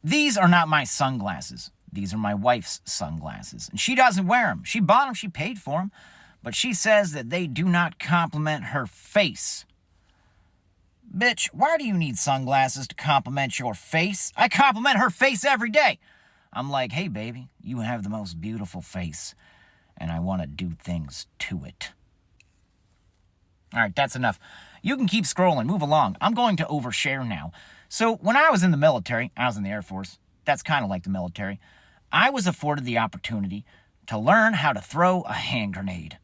These are not my sunglasses. These are my wife's sunglasses. And she doesn't wear them. She bought them, she paid for them. But she says that they do not compliment her face. Bitch, why do you need sunglasses to compliment your face? I compliment her face every day. I'm like, hey, baby, you have the most beautiful face, and I want to do things to it. All right, that's enough. You can keep scrolling. Move along. I'm going to overshare now. So when I was in the military, I was in the Air Force. That's kind of like the military. I was afforded the opportunity to learn how to throw a hand grenade.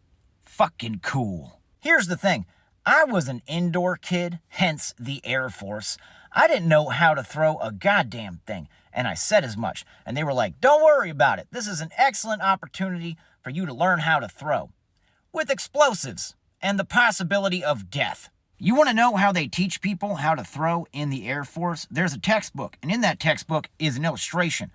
Fucking cool. Here's the thing. I was an indoor kid, hence the Air Force. I didn't know how to throw a goddamn thing, and I said as much. And they were like, don't worry about it. This is an excellent opportunity for you to learn how to throw. With explosives and the possibility of death. You want to know how they teach people how to throw in the Air Force? There's a textbook, and in that textbook is an illustration.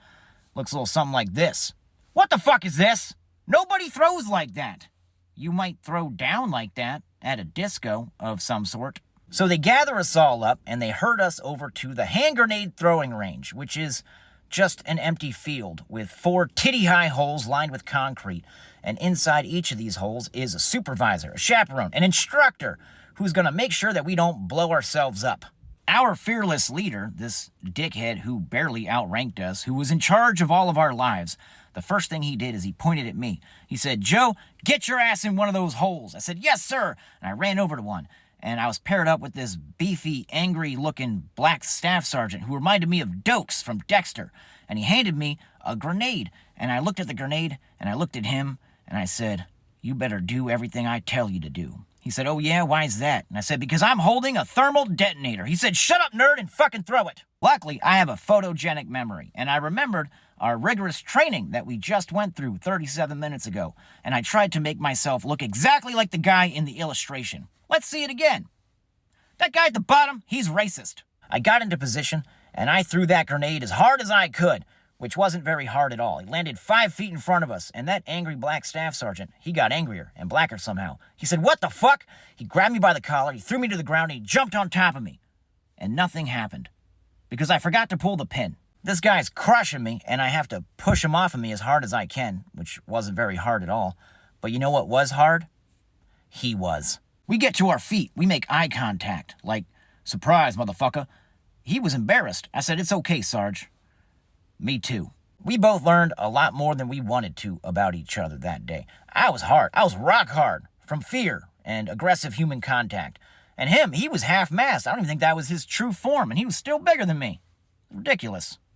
Looks a little something like this. What the fuck is this? Nobody throws like that. You might throw down like that at a disco of some sort. So they gather us all up and they herd us over to the hand grenade throwing range, which is just an empty field with 4 titty-high holes lined with concrete. And inside each of these holes is a supervisor, a chaperone, an instructor who's going to make sure that we don't blow ourselves up. Our fearless leader, this dickhead who barely outranked us, who was in charge of all of our lives, the first thing he did is he pointed at me. He said, Joe, get your ass in one of those holes. I said, yes, sir. And I ran over to one. And I was paired up with this beefy, angry-looking black staff sergeant who reminded me of Dokes from Dexter. And he handed me a grenade. And I looked at the grenade, and I looked at him, and I said, you better do everything I tell you to do. He said, oh yeah, why is that? And I said, because I'm holding a thermal detonator. He said, shut up, nerd, and fucking throw it. Luckily, I have a photogenic memory, and I remembered our rigorous training that we just went through 37 minutes ago, and I tried to make myself look exactly like the guy in the illustration. Let's see it again. That guy at the bottom, he's racist. I got into position, and I threw that grenade as hard as I could, which wasn't very hard at all. It landed 5 feet in front of us, and that angry black staff sergeant, he got angrier and blacker somehow. He said, what the fuck? He grabbed me by the collar, he threw me to the ground, and he jumped on top of me. And nothing happened, because I forgot to pull the pin. This guy's crushing me, and I have to push him off of me as hard as I can, which wasn't very hard at all. But you know what was hard? He was. We get to our feet, we make eye contact, like, surprise, motherfucker. He was embarrassed. I said, it's okay, Sarge. Me too. We both learned a lot more than we wanted to about each other that day. I was hard. I was rock hard from fear and aggressive human contact. And him, he was half-mast. I don't even think that was his true form, and he was still bigger than me. Ridiculous.